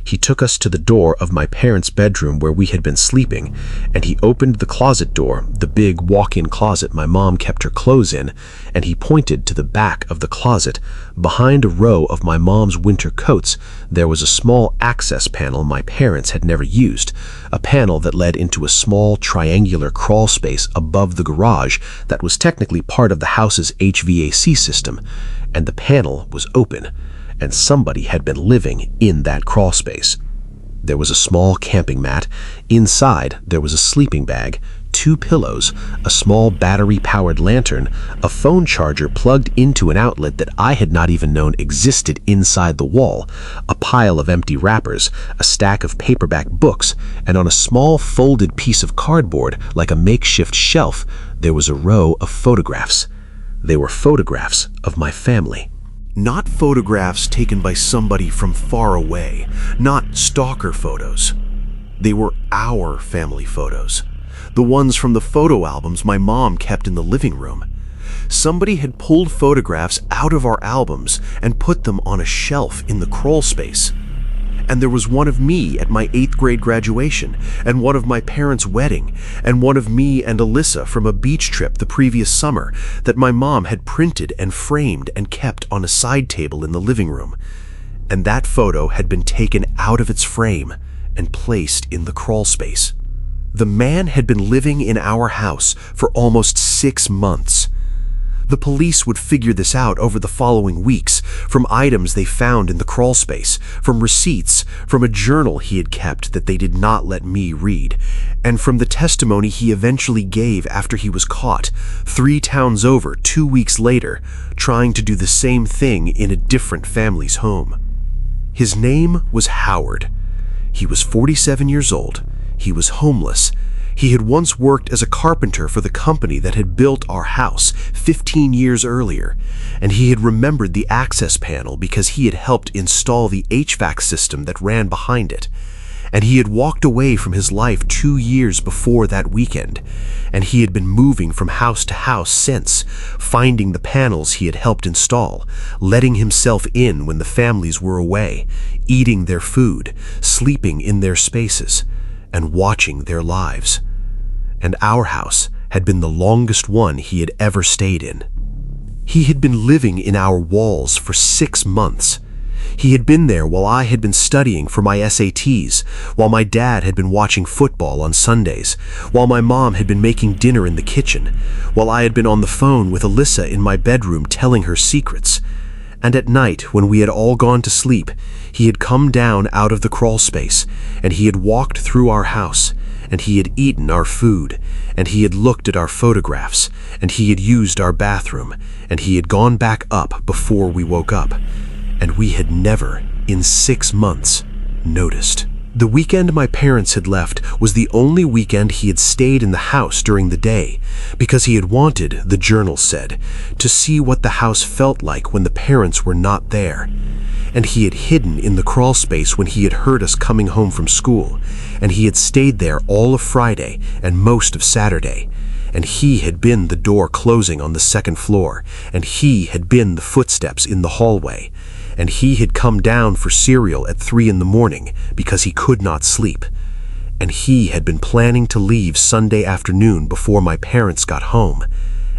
He took us to the door of my parents' bedroom where we had been sleeping, and he opened the closet door, the big walk-in closet my mom kept her clothes in, and he pointed to the back of the closet. Behind a row of my mom's winter coats, there was a small access panel my parents had never used, a panel that led into a small triangular crawl space above the garage that was technically part of the house's HVAC system, and the panel was open. And somebody had been living in that crawl space. There was a small camping mat. Inside, there was a sleeping bag, 2 pillows, a small battery-powered lantern, a phone charger plugged into an outlet that I had not even known existed inside the wall, a pile of empty wrappers, a stack of paperback books, and on a small folded piece of cardboard, like a makeshift shelf, there was a row of photographs. They were photographs of my family. Not photographs taken by somebody from far away, not stalker photos. They were our family photos, the ones from the photo albums my mom kept in the living room. Somebody had pulled photographs out of our albums and put them on a shelf in the crawl space. And there was one of me at my 8th grade graduation, and one of my parents' wedding, and one of me and Alyssa from a beach trip the previous summer that my mom had printed and framed and kept on a side table in the living room. And that photo had been taken out of its frame and placed in the crawl space. The man had been living in our house for almost 6 months. The police would figure this out over the following weeks, from items they found in the crawl space, from receipts, from a journal he had kept that they did not let me read, and from the testimony he eventually gave after he was caught, 3 towns over 2 weeks later, trying to do the same thing in a different family's home. His name was Howard. He was 47 years old. He was homeless. He had once worked as a carpenter for the company that had built our house 15 years earlier, and he had remembered the access panel because he had helped install the HVAC system that ran behind it. And he had walked away from his life 2 years before that weekend, and he had been moving from house to house since, finding the panels he had helped install, letting himself in when the families were away, eating their food, sleeping in their spaces, and watching their lives. And our house had been the longest one he had ever stayed in. He had been living in our walls for 6 months. He had been there while I had been studying for my SATs, while my dad had been watching football on Sundays, while my mom had been making dinner in the kitchen, while I had been on the phone with Alyssa in my bedroom telling her secrets. And at night, when we had all gone to sleep, he had come down out of the crawl space, and he had walked through our house, and he had eaten our food, and he had looked at our photographs, and he had used our bathroom, and he had gone back up before we woke up, and we had never, in 6 months, noticed. The weekend my parents had left was the only weekend he had stayed in the house during the day, because he had wanted, the journal said, to see what the house felt like when the parents were not there. And he had hidden in the crawl space when he had heard us coming home from school, and he had stayed there all of Friday and most of Saturday. And he had been the door closing on the second floor, and he had been the footsteps in the hallway, and he had come down for cereal at 3 in the morning because he could not sleep. And he had been planning to leave Sunday afternoon before my parents got home,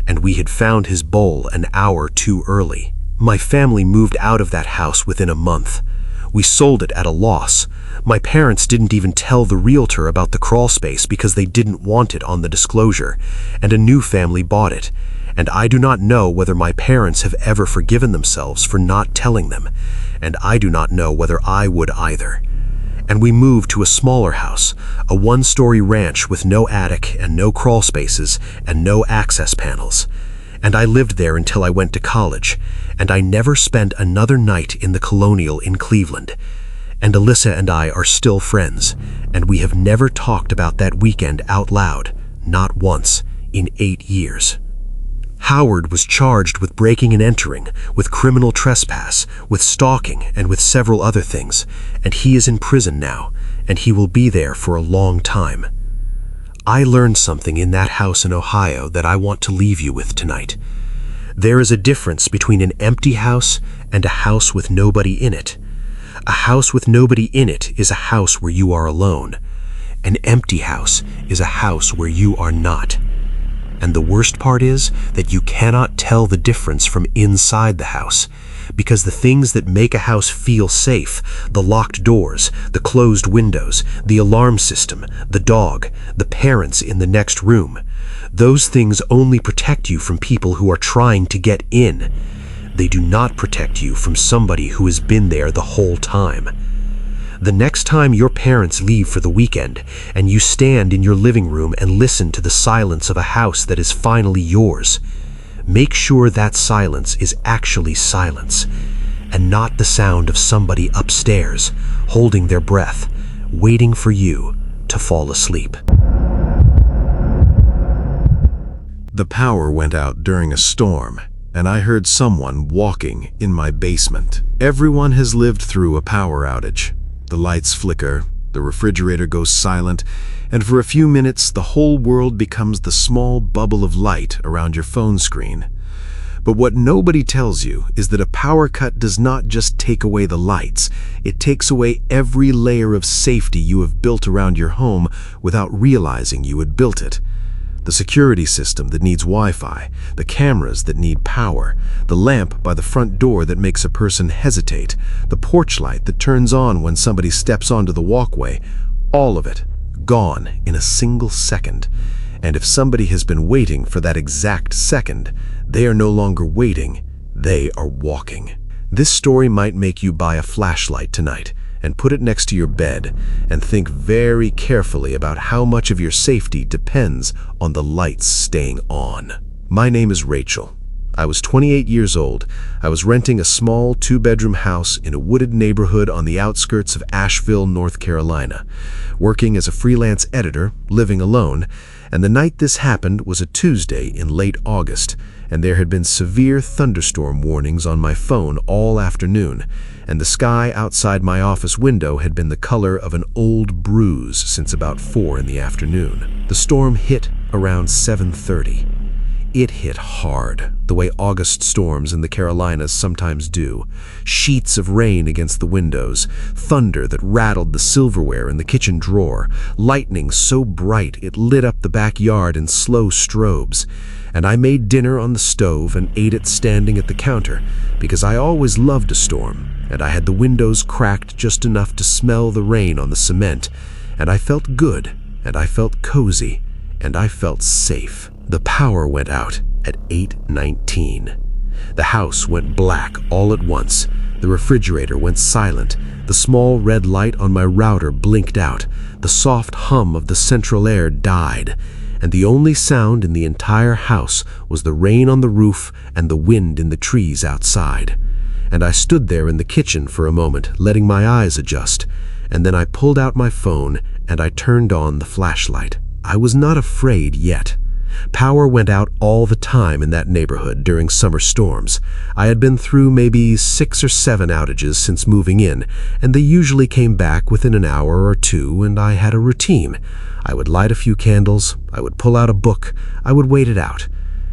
and we had found his bowl an hour too early. My family moved out of that house within a month. We sold it at a loss. My parents didn't even tell the realtor about the crawl space because they didn't want it on the disclosure, and a new family bought it. And I do not know whether my parents have ever forgiven themselves for not telling them, and I do not know whether I would either. And we moved to a smaller house, a one-story ranch with no attic and no crawl spaces and no access panels. And I lived there until I went to college, and I never spent another night in the Colonial in Cleveland. And Alyssa and I are still friends, and we have never talked about that weekend out loud, not once, in 8 years. Howard was charged with breaking and entering, with criminal trespass, with stalking, and with several other things, and he is in prison now, and he will be there for a long time. I learned something in that house in Ohio that I want to leave you with tonight. There is a difference between an empty house and a house with nobody in it. A house with nobody in it is a house where you are alone. An empty house is a house where you are not. And the worst part is that you cannot tell the difference from inside the house, because the things that make a house feel safe, the locked doors, the closed windows, the alarm system, the dog, the parents in the next room, those things only protect you from people who are trying to get in. They do not protect you from somebody who has been there the whole time. The next time your parents leave for the weekend and you stand in your living room and listen to the silence of a house that is finally yours, make sure that silence is actually silence and not the sound of somebody upstairs holding their breath, waiting for you to fall asleep. The power went out during a storm, and I heard someone walking in my basement. Everyone has lived through a power outage. The lights flicker, the refrigerator goes silent, and for a few minutes the whole world becomes the small bubble of light around your phone screen. But what nobody tells you is that a power cut does not just take away the lights, it takes away every layer of safety you have built around your home without realizing you had built it. The security system that needs Wi-Fi, the cameras that need power, the lamp by the front door that makes a person hesitate, the porch light that turns on when somebody steps onto the walkway, all of it gone in a single second. And if somebody has been waiting for that exact second, they are no longer waiting, they are walking. This story might make you buy a flashlight tonight and put it next to your bed and think very carefully about how much of your safety depends on the lights staying on. My name is Rachel. I was 28 years old. I was renting a small 2-bedroom house in a wooded neighborhood on the outskirts of Asheville, North Carolina, working as a freelance editor, living alone, and the night this happened was a Tuesday in late August, and there had been severe thunderstorm warnings on my phone all afternoon, and the sky outside my office window had been the color of an old bruise since about 4 in the afternoon. The storm hit around 7:30. It hit hard, the way August storms in the Carolinas sometimes do. Sheets of rain against the windows, thunder that rattled the silverware in the kitchen drawer, lightning so bright it lit up the backyard in slow strobes. And I made dinner on the stove and ate it standing at the counter, because I always loved a storm, and I had the windows cracked just enough to smell the rain on the cement, and I felt good, and I felt cozy, and I felt safe. The power went out at 8:19. The house went black all at once. The refrigerator went silent. The small red light on my router blinked out. The soft hum of the central air died. And the only sound in the entire house was the rain on the roof and the wind in the trees outside. And I stood there in the kitchen for a moment, letting my eyes adjust. and then I pulled out my phone and I turned on the flashlight. I was not afraid yet. Power went out all the time in that neighborhood during summer storms. I had been through maybe 6 or 7 outages since moving in, and they usually came back within an hour or two, and I had a routine. I would light a few candles, I would pull out a book, I would wait it out.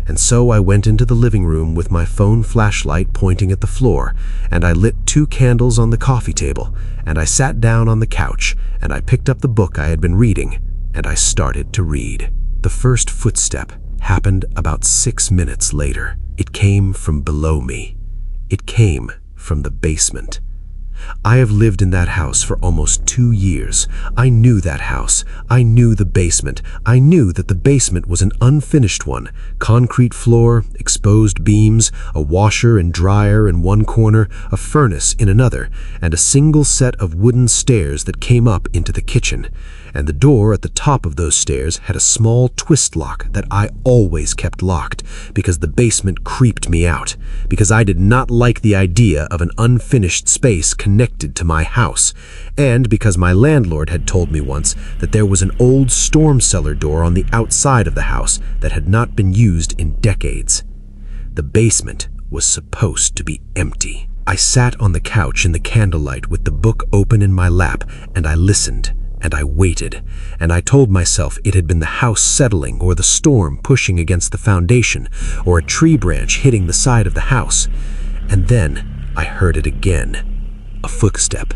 And so I went into the living room with my phone flashlight pointing at the floor, and I lit 2 candles on the coffee table, and I sat down on the couch, and I picked up the book I had been reading, and I started to read. The first footstep happened about 6 minutes later. It came from below me. It came from the basement. I have lived in that house for almost 2 years. I knew that house. I knew the basement. I knew that the basement was an unfinished one. Concrete floor, exposed beams, a washer and dryer in one corner, a furnace in another, and a single set of wooden stairs that came up into the kitchen. And the door at the top of those stairs had a small twist lock that I always kept locked because the basement creeped me out, because I did not like the idea of an unfinished space connected to my house, and because my landlord had told me once that there was an old storm cellar door on the outside of the house that had not been used in decades. The basement was supposed to be empty. I sat on the couch in the candlelight with the book open in my lap, and I listened. And I waited, and I told myself it had been the house settling, or the storm pushing against the foundation, or a tree branch hitting the side of the house. And then I heard it again. A footstep,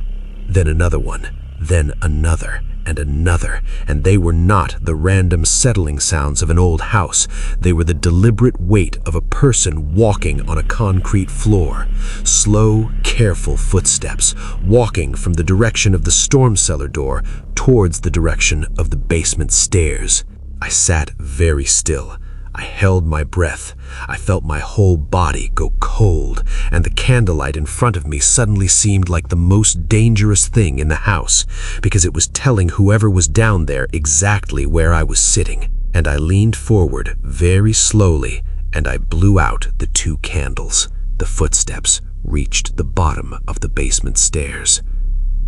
then another one, then another, and another, and they were not the random settling sounds of an old house. They were the deliberate weight of a person walking on a concrete floor. Slow, careful footsteps, walking from the direction of the storm cellar door towards the direction of the basement stairs. I sat very still. I held my breath. I felt my whole body go cold, and the candlelight in front of me suddenly seemed like the most dangerous thing in the house, because it was telling whoever was down there exactly where I was sitting. And I leaned forward very slowly, and I blew out the 2 candles. The footsteps reached the bottom of the basement stairs.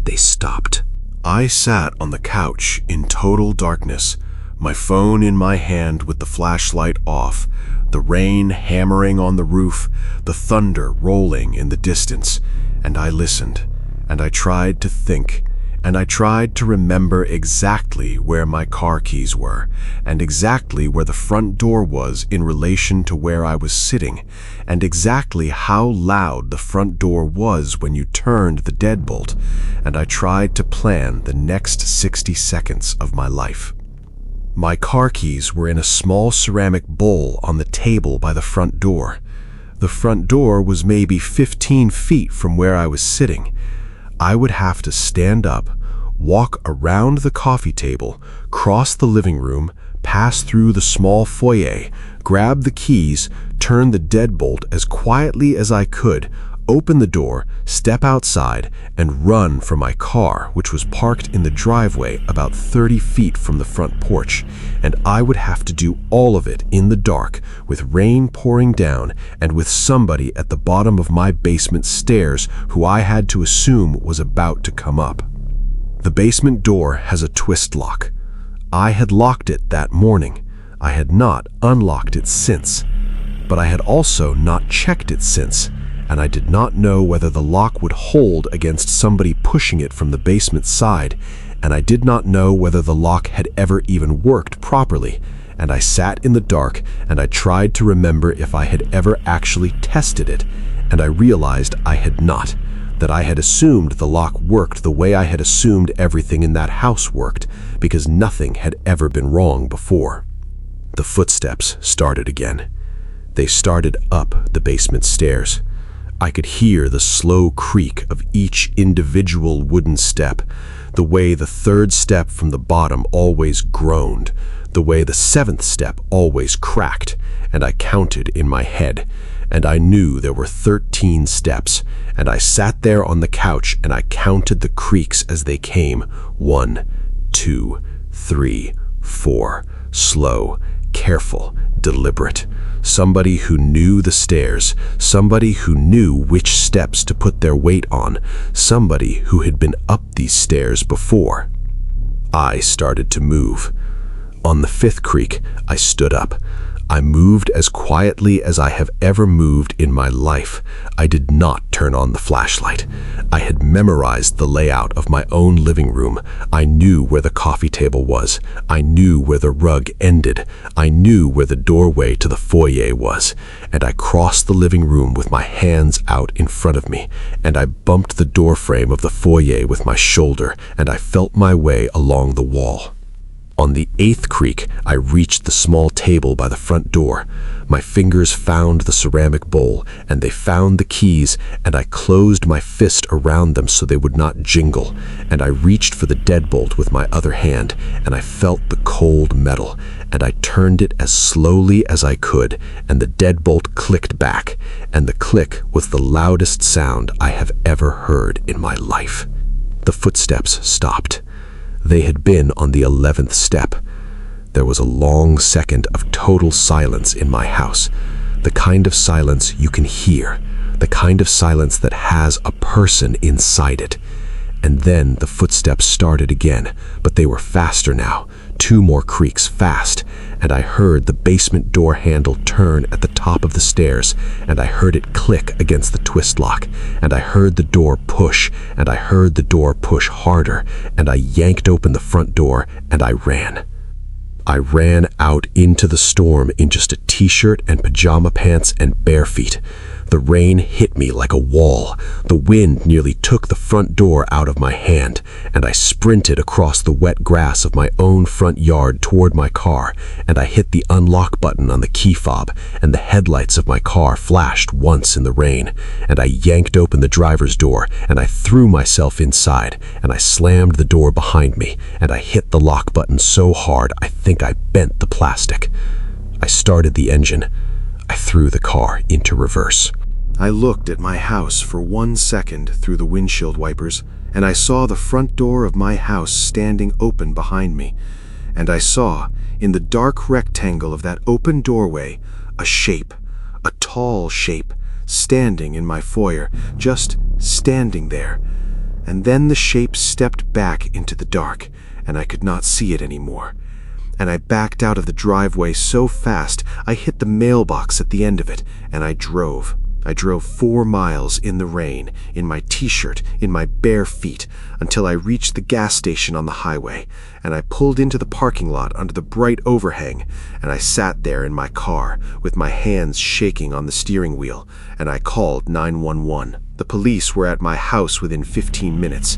They stopped. I sat on the couch in total darkness, my phone in my hand with the flashlight off, the rain hammering on the roof, the thunder rolling in the distance, and I listened, and I tried to think, and I tried to remember exactly where my car keys were, and exactly where the front door was in relation to where I was sitting, and exactly how loud the front door was when you turned the deadbolt, and I tried to plan the next 60 seconds of my life. My car keys were in a small ceramic bowl on the table by the front door. The front door was maybe 15 feet from where I was sitting. I would have to stand up, walk around the coffee table, cross the living room, pass through the small foyer, grab the keys, turn the deadbolt as quietly as I could, open the door, step outside, and run for my car, which was parked in the driveway about 30 feet from the front porch, and I would have to do all of it in the dark, with rain pouring down, and with somebody at the bottom of my basement stairs who I had to assume was about to come up. The basement door has a twist lock. I had locked it that morning. I had not unlocked it since, but I had also not checked it since, and I did not know whether the lock would hold against somebody pushing it from the basement side, and I did not know whether the lock had ever even worked properly, and I sat in the dark and I tried to remember if I had ever actually tested it, and I realized I had not, that I had assumed the lock worked the way I had assumed everything in that house worked, because nothing had ever been wrong before. The footsteps started again. They started up the basement stairs. I could hear the slow creak of each individual wooden step, the way the 3rd step from the bottom always groaned, the way the 7th step always cracked, and I counted in my head, and I knew there were 13 steps, and I sat there on the couch and I counted the creaks as they came. 1, 2, 3, 4, slow, careful, deliberate. Somebody who knew the stairs, somebody who knew which steps to put their weight on, somebody who had been up these stairs before. I started to move. On the fifth creak, I stood up. I moved as quietly as I have ever moved in my life. I did not turn on the flashlight. I had memorized the layout of my own living room. I knew where the coffee table was. I knew where the rug ended. I knew where the doorway to the foyer was. And I crossed the living room with my hands out in front of me. And I bumped the doorframe of the foyer with my shoulder, and I felt my way along the wall. On the eighth creak, I reached the small table by the front door. My fingers found the ceramic bowl, and they found the keys, and I closed my fist around them so they would not jingle, and I reached for the deadbolt with my other hand, and I felt the cold metal, and I turned it as slowly as I could, and the deadbolt clicked back, and the click was the loudest sound I have ever heard in my life. The footsteps stopped. They had been on the 11th step. There was a long second of total silence in my house, the kind of silence you can hear, the kind of silence that has a person inside it. And then the footsteps started again, but they were faster now, 2 more creaks fast, and I heard the basement door handle turn at the top of the stairs, and I heard it click against the twist lock, and I heard the door push, and I heard the door push harder, and I yanked open the front door, and I ran. I ran out into the storm in just a t-shirt and pajama pants and bare feet. The rain hit me like a wall. The wind nearly took the front door out of my hand, and I sprinted across the wet grass of my own front yard toward my car, and I hit the unlock button on the key fob, and the headlights of my car flashed once in the rain, and I yanked open the driver's door, and I threw myself inside, and I slammed the door behind me, and I hit the lock button so hard I think I bent the plastic. I started the engine. I threw the car into reverse. I looked at my house for 1 second through the windshield wipers, and I saw the front door of my house standing open behind me. And I saw, in the dark rectangle of that open doorway, a shape, a tall shape, standing in my foyer, just standing there. And then the shape stepped back into the dark, and I could not see it anymore. And I backed out of the driveway so fast I hit the mailbox at the end of it, and I drove. I drove 4 miles in the rain, in my t-shirt, in my bare feet, until I reached the gas station on the highway, and I pulled into the parking lot under the bright overhang, and I sat there in my car, with my hands shaking on the steering wheel, and I called 911. The police were at my house within 15 minutes.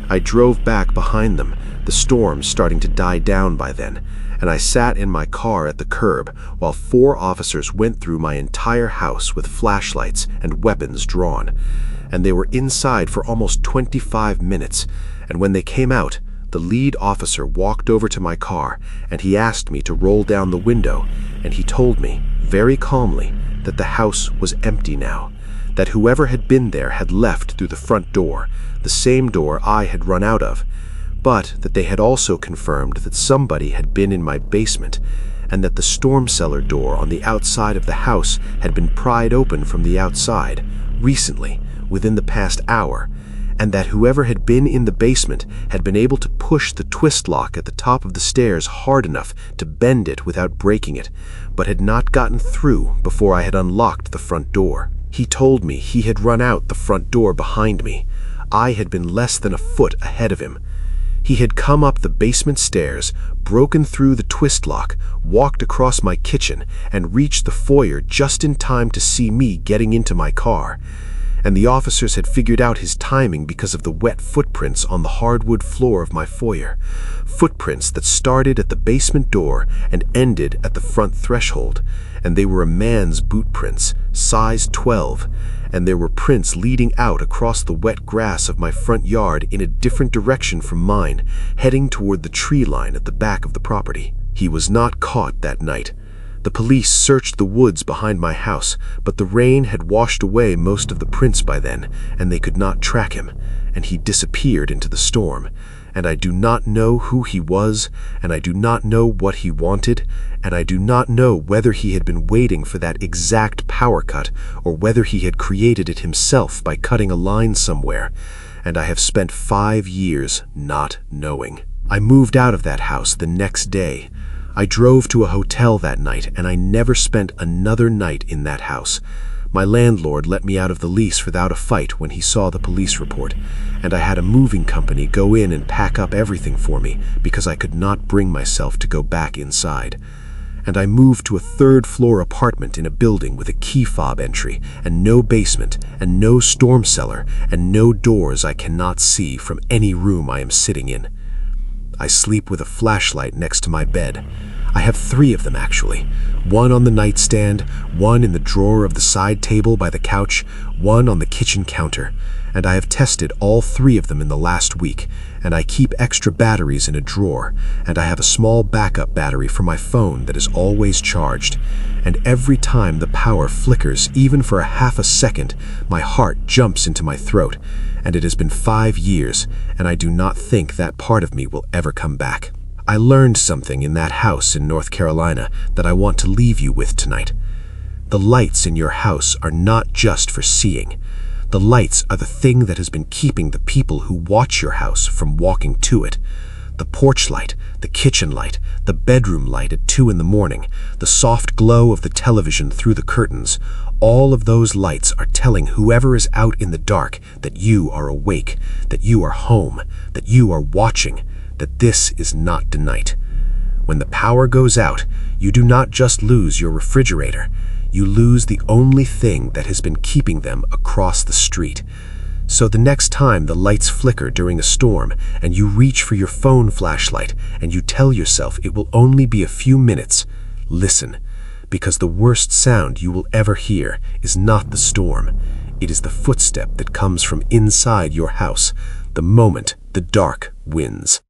I drove back behind them, the storm starting to die down by then, and I sat in my car at the curb while 4 officers went through my entire house with flashlights and weapons drawn. And they were inside for almost 25 minutes, and when they came out, the lead officer walked over to my car, and he asked me to roll down the window, and he told me, very calmly, that the house was empty now, that whoever had been there had left through the front door, the same door I had run out of, but that they had also confirmed that somebody had been in my basement, and that the storm cellar door on the outside of the house had been pried open from the outside, recently, within the past hour, and that whoever had been in the basement had been able to push the twist lock at the top of the stairs hard enough to bend it without breaking it, but had not gotten through before I had unlocked the front door. He told me he had run out the front door behind me. I had been less than a foot ahead of him. He had come up the basement stairs, broken through the twist lock, walked across my kitchen, and reached the foyer just in time to see me getting into my car. And the officers had figured out his timing because of the wet footprints on the hardwood floor of my foyer. Footprints that started at the basement door and ended at the front threshold. And they were a man's boot prints, size 12, and there were prints leading out across the wet grass of my front yard in a different direction from mine, heading toward the tree line at the back of the property. He was not caught that night. The police searched the woods behind my house, but the rain had washed away most of the prints by then, and they could not track him, and he disappeared into the storm. and I do not know who he was, and I do not know what he wanted, and I do not know whether he had been waiting for that exact power cut or whether he had created it himself by cutting a line somewhere, and I have spent 5 years not knowing. I moved out of that house the next day. I drove to a hotel that night, and I never spent another night in that house. My landlord let me out of the lease without a fight when he saw the police report, and I had a moving company go in and pack up everything for me because I could not bring myself to go back inside. And I moved to a 3rd-floor apartment in a building with a key fob entry and no basement and no storm cellar and no doors I cannot see from any room I am sitting in. I sleep with a flashlight next to my bed. I have 3 of them, actually. 1 on the nightstand, 1 in the drawer of the side table by the couch, 1 on the kitchen counter. And I have tested all 3 of them in the last week, and I keep extra batteries in a drawer, and I have a small backup battery for my phone that is always charged. And every time the power flickers, even for a half a second, my heart jumps into my throat. And it has been 5 years, and I do not think that part of me will ever come back. I learned something in that house in North Carolina that I want to leave you with tonight. The lights in your house are not just for seeing. The lights are the thing that has been keeping the people who watch your house from walking to it. The porch light, the kitchen light, the bedroom light at 2 in the morning, the soft glow of the television through the curtains, all of those lights are telling whoever is out in the dark that you are awake, that you are home, that you are watching, that this is not the night. When the power goes out, you do not just lose your refrigerator, you lose the only thing that has been keeping them across the street. So the next time the lights flicker during a storm and you reach for your phone flashlight and you tell yourself it will only be a few minutes, listen, because the worst sound you will ever hear is not the storm. It is the footstep that comes from inside your house the moment the dark wins.